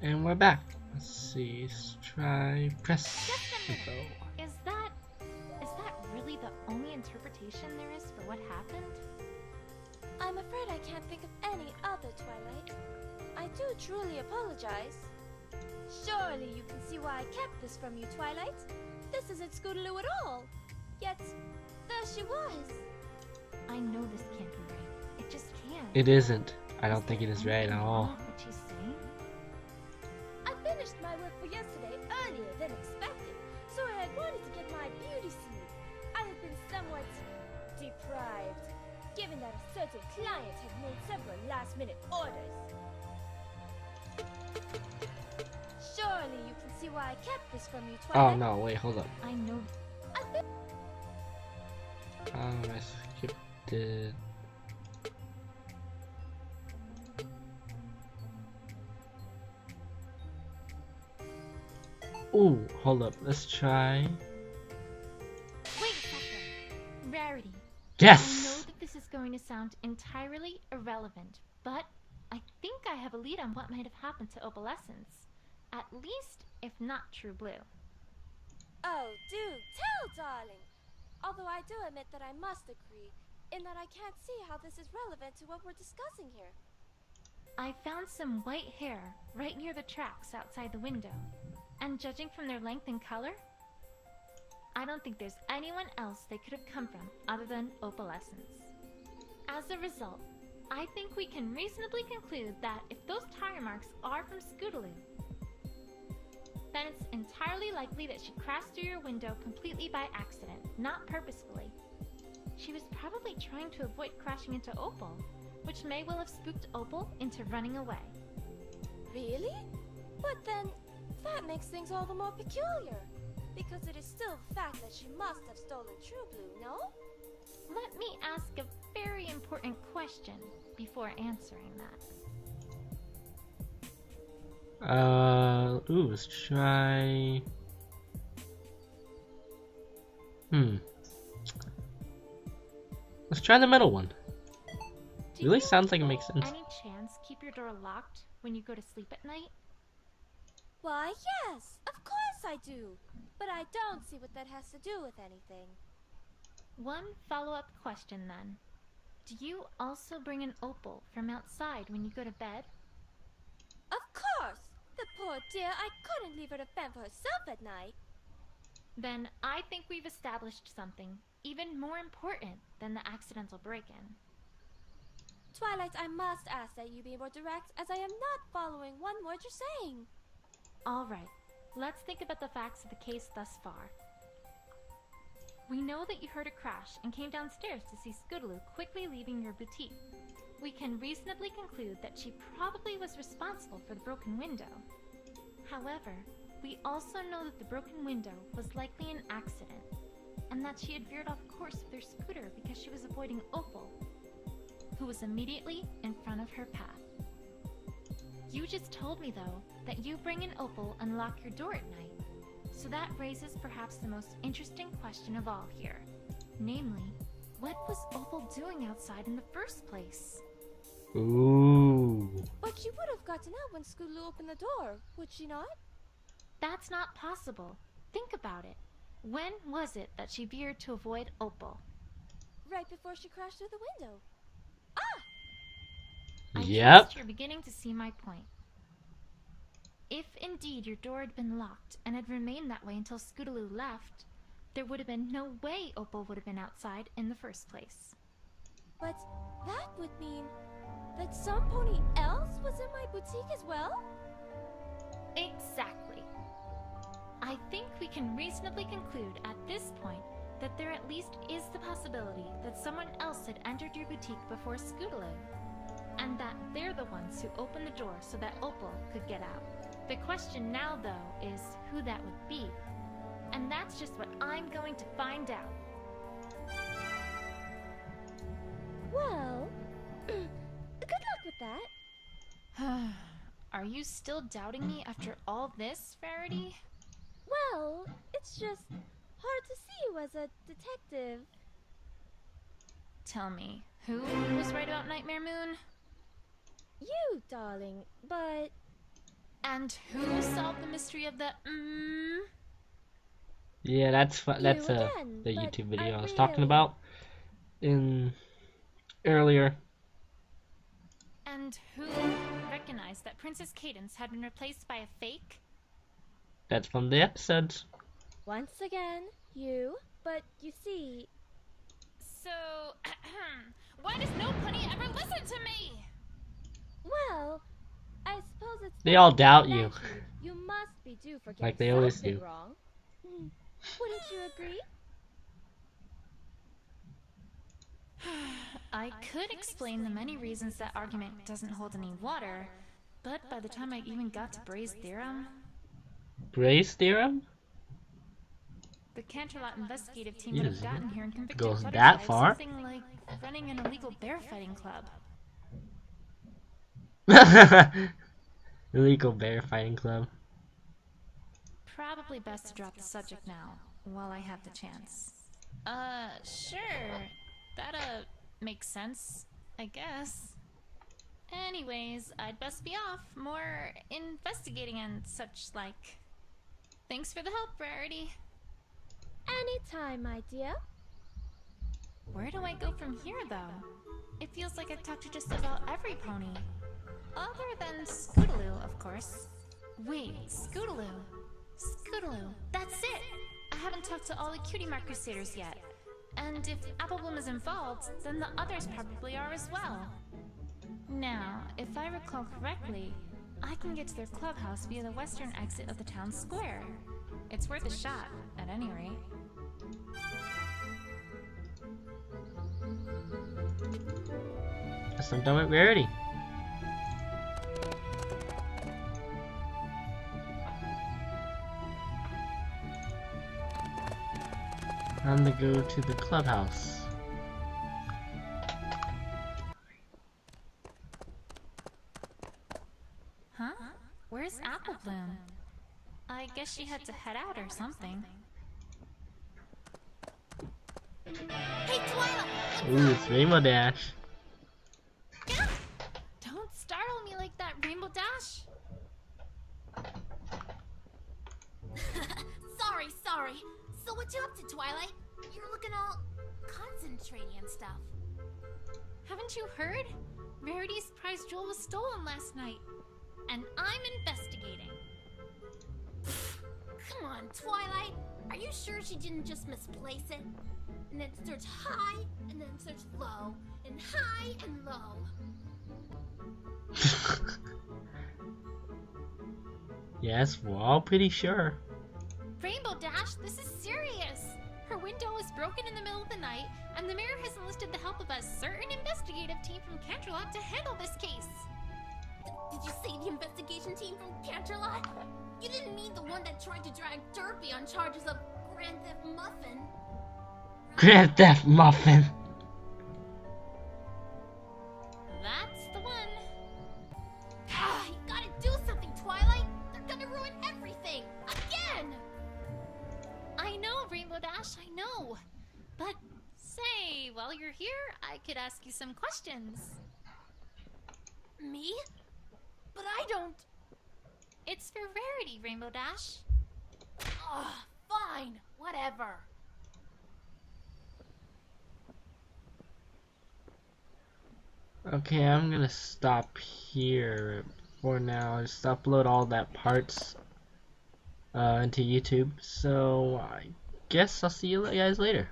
And we're back. Let's see. Let's try press Just a info. minute. Is that really the only interpretation there is for what happened? I'm afraid I can't think of any other, Twilight. I do truly apologize. Surely you can see why I kept this from you, Twilight. This isn't Scootaloo at all. Yet, there she was. I know this can't be right. It just can't. It isn't. I don't Is think it there is right at anything all. wrong with what she's saying? I finished my work for yesterday earlier than expected, so I had wanted to get my beauty sleep. I have been somewhat deprived, given that a certain client had made several last-minute orders. Surely you can see why I kept this from you, Oh Twilight. no, wait, hold up. I know. I skipped it. Ooh, hold up. Let's try. Wait a second. Rarity. I know Yes! that this is going to sound entirely irrelevant, but I think I have a lead on what might have happened to Opalescence. At least, if not True Blue. Oh, do tell, darling. Although I do admit that I must agree, in that I can't see how this is relevant to what we're discussing here. I found some white hair right near the tracks outside the window, and judging from their length and color, I don't think there's anyone else they could have come from other than Opalescence. As a result, I think we can reasonably conclude that if those tire marks are from Scootaloo, then it's entirely likely that she crashed through your window completely by accident, not purposefully. She was probably trying to avoid crashing into Opal, which may well have spooked Opal into running away. Really? But then, that makes things all the more peculiar. Because it is still the fact that she must have stolen True Blue, no? Let me ask a very important question before answering that. Ooh, let's try. Let's try the middle one. Do Really you sounds like it makes sense. any chance keep your door locked when you go to sleep at night? Why, yes, of course I do. But I don't see what that has to do with anything. One follow-up question then. Do you also bring an opal from outside when you go to bed? Of course! The poor dear, I couldn't leave her to fend for herself at night. Then I think we've established something even more important than the accidental break-in. Twilight, I must ask that you be more direct, as I am not following one word you're saying. Alright, let's think about the facts of the case thus far. We know that you heard a crash and came downstairs to see Scootaloo quickly leaving your boutique. We can reasonably conclude that she probably was responsible for the broken window. However, we also know that the broken window was likely an accident, and that she had veered off course with her scooter because she was avoiding Opal, who was immediately in front of her path. You just told me, though, that you bring an Opal and lock your door at night. So that raises perhaps the most interesting question of all here. Namely, what was Opal doing outside in the first place? Ooh. But she would have gotten out when Scootaloo opened the door, would she not? That's not possible. Think about it. When was it that she veered to avoid Opal? Right before she crashed through the window. I Yep. trust you're beginning to see my point. If indeed your door had been locked and had remained that way until Scootaloo left, there would have been no way Opal would have been outside in the first place. But that would mean that some pony else was in my boutique as well? Exactly. I think we can reasonably conclude at this point that there at least is the possibility that someone else had entered your boutique before Scootaloo, and that they're the ones who opened the door so that Opal could get out. The question now, though, is who that would be. And that's just what I'm going to find out. Well, good luck with that. Are you still doubting me after all this, Rarity? Well, it's just hard to see you as a detective. Tell me, who was right about Nightmare Moon? You, darling, but And who solved the mystery of the Yeah, that's the again, but YouTube video I was really... talking about in earlier. And who recognized that Princess Cadence had been replaced by a fake? That's from the episodes. Once again, you, but you see... So, why does no pony ever listen to me? Well, I suppose it's... They all doubt that you. You must be due for getting Like they always something do. wrong. Wouldn't you agree? I could explain the many reasons that argument doesn't hold any water, but by the time I even got to Bray's theorem... Bray's theorem? The Canterlot investigative team would have gotten here and convicted Goes Fluttershy that of far? something like running an illegal bear fighting club. Illegal bear fighting club. Probably best to drop the subject now, while I have the chance. Sure. That, makes sense, I guess. Anyways, I'd best be off. More investigating and such like. Thanks for the help, Rarity. Anytime, my dear. Where do I go from here, though? It feels like I've talked to just about every pony. Other than Scootaloo, of course. Wait, Scootaloo. Scootaloo, that's it! I haven't talked to all the Cutie Mark Crusaders yet. And if Applebloom is involved, then the others probably are as well. Now, if I recall correctly, I can get to their clubhouse via the western exit of the town square. It's worth a shot, at any rate. Guess I'm done with Rarity. I'm gonna go to the clubhouse. Huh? Where's Applebloom? I guess she had to head out or something. Hey, Twilight! Ooh, it's Rainbow Dash. Don't startle me like that, Rainbow Dash! Sorry. So what you up to, Twilight? You're looking all concentrating and stuff. Haven't you heard? Rarity's prize jewel was stolen last night. And I'm investigating. Come on, Twilight. Are you sure she didn't just misplace it? And then search high, and then search low, and high and low. Yes, we're all pretty sure. Rainbow Dash, this is serious! Her window was broken in the middle of the night, and the mayor has enlisted the help of a certain investigative team from Canterlot to handle this case. Did you say the investigation team from Canterlot? You didn't mean the one that tried to drag Derpy on charges of Grand Theft Muffin? Grand Theft Muffin. That's the one. You gotta do something, Twilight! They're gonna ruin everything! Again! I know, Rainbow Dash, I know. But, say, while you're here, I could ask you some questions. Me? But I don't... It's for Rarity, Rainbow Dash. Ugh, fine. Whatever. Okay, I'm gonna stop here for now. Just upload all that parts into YouTube. So I guess I'll see you guys later.